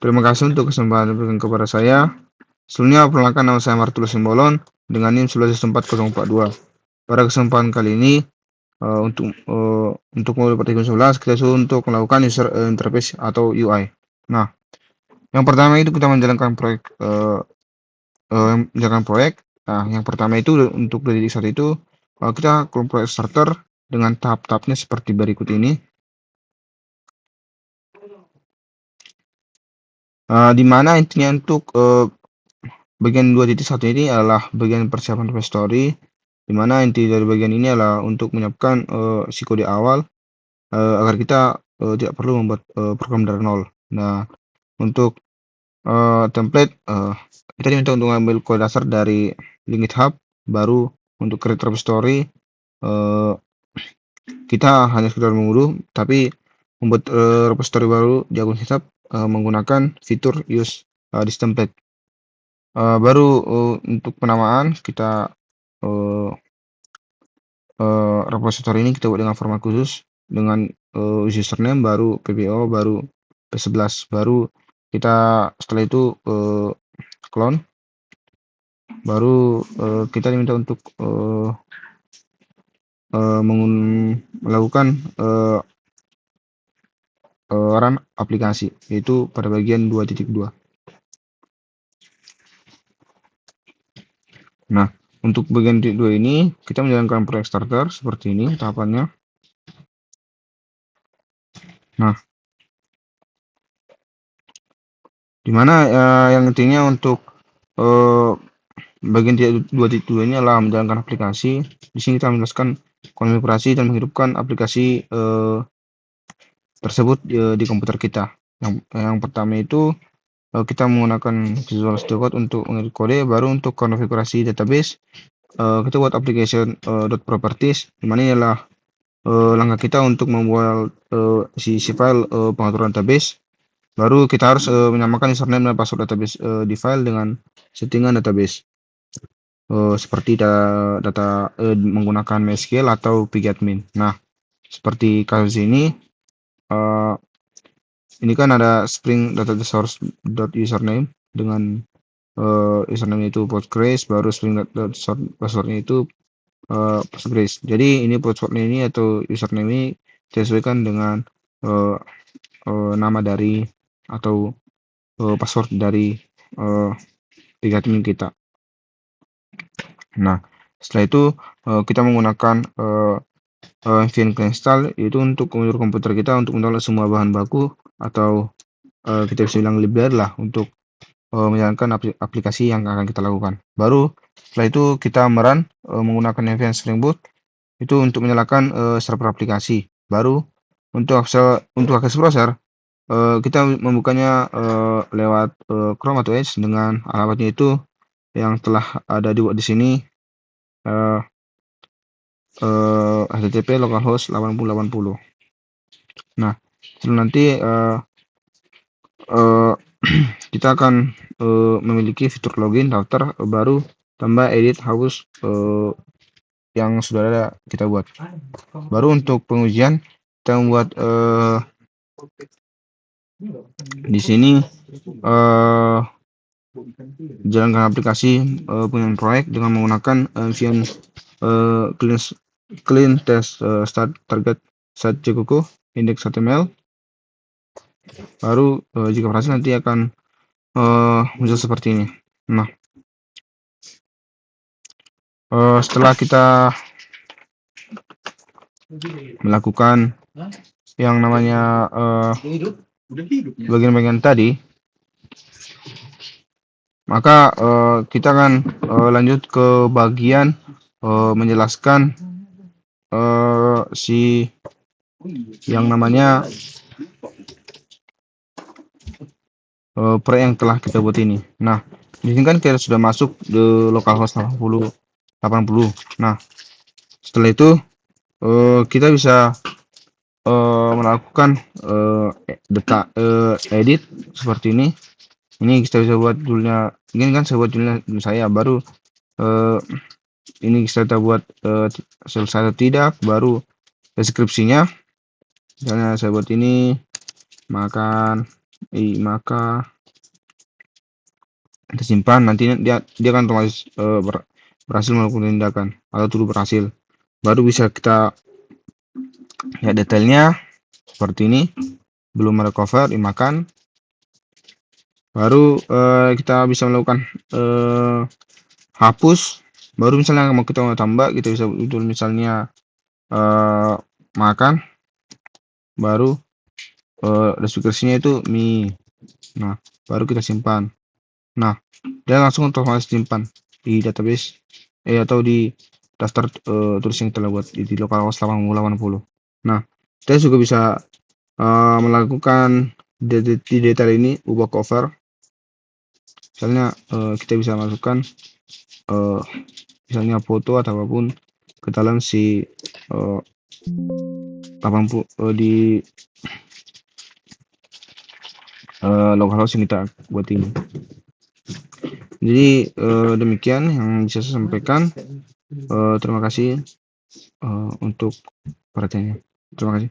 Terima kasih untuk kesempatan diberikan kepada saya. Sebelumnya, perkenalkan nama saya Martulus Simbolon dengan NIM 1104042. Pada kesempatan kali ini, untuk modul praktikum 11, kita suruh untuk melakukan user interface atau UI. Nah, yang pertama itu kita menjalankan proyek. Nah, yang pertama itu untuk dari saat itu kita kelompok starter dengan tahap-tahapnya seperti berikut ini. Di mana intinya untuk bagian 2.1 ini adalah bagian persiapan repository, di mana inti dari bagian ini adalah untuk menyiapkan si kode awal agar kita tidak perlu membuat program dari nol. Nah, untuk template kita diminta untuk mengambil kode dasar dari link GitHub. Baru untuk create repository kita hanya sekedar mengunduh, tapi membuat repository baru di akun GitHub menggunakan fitur use this template. Baru untuk penamaan kita repository ini kita buat dengan format khusus dengan username, baru PPO, baru P11, baru kita setelah itu clone, baru kita diminta untuk melakukan run aplikasi, yaitu pada bagian 2.2. Nah, untuk bagian 2 ini kita menjalankan proyek starter seperti ini tahapannya. Nah, dimana yang intinya untuk bagian 2.2 ini adalah menjalankan aplikasi. Di sini kita menjelaskan konfigurasi dan menghidupkan aplikasi tersebut di komputer kita. Yang pertama itu kita menggunakan Visual Studio Code untuk mengedit kode. Baru untuk konfigurasi database kita buat application .properties, dimana ini adalah langkah kita untuk membuat si file pengaturan database. Baru kita harus menyamakan username dan password database di file dengan settingan database seperti data menggunakan MySQL atau pgadmin. Nah, seperti kasus ini kan ada Spring Data Source username dengan username itu Postgres, baru Spring Data Source passwordnya itu Postgres. Jadi ini passwordnya ini atau username ini disesuaikan dengan nama dari atau password dari pgadmin kita. Nah, setelah itu kita menggunakan npm install, yaitu untuk komputer kita untuk mendownload semua bahan baku atau kita bisa bilang library lah untuk menjalankan aplikasi yang akan kita lakukan. Baru setelah itu kita merun menggunakan npm Spring Boot itu untuk menyalakan server aplikasi. Baru untuk akses browser kita membukanya lewat Chrome atau Edge dengan alamatnya itu yang telah ada dibuat di sini, http localhost 8080. Nah, setelah nanti kita akan memiliki fitur login, daftar, baru tambah edit house yang sudah ada kita buat. Baru untuk pengujian kita membuat di sini jalankan aplikasi punya proyek dengan menggunakan npm clean test start target set Jekuko index HTML. Baru jika berhasil nanti akan muncul seperti ini. Nah, setelah kita melakukan yang namanya bagian-bagian tadi, maka kita akan lanjut ke bagian menjelaskan si yang namanya proyek yang telah kita buat ini. Nah, di sini kan kita sudah masuk di localhost 80. Nah, setelah itu kita bisa melakukan edit seperti ini. Ini kita bisa buat judulnya. Ini kan saya buat judulnya saya. Baru ini kita buat selesai atau tidak. Baru deskripsinya. Misalnya saya buat ini makan maka kita simpan. Nanti dia akan otomatis berhasil melakukan tindakan atau turut berhasil. Baru bisa kita lihat detailnya seperti ini. Belum recover dimakan, baru kita bisa melakukan hapus. Baru misalnya mau kita mau tambah, kita bisa itu misalnya makan, baru deskripsinya itu mie. Nah, baru kita simpan. Nah, dia langsung otomatis simpan di database atau di daftar tulis yang telah buat di localhost 8080. Nah, kita juga bisa melakukan di detail ini, ubah cover. Misalnya kita bisa masukkan misalnya foto atau apapun ke dalam si 80 di localhost yang kita buat ini. Jadi demikian yang bisa saya sampaikan. Terima kasih untuk perhatiannya. Terima kasih.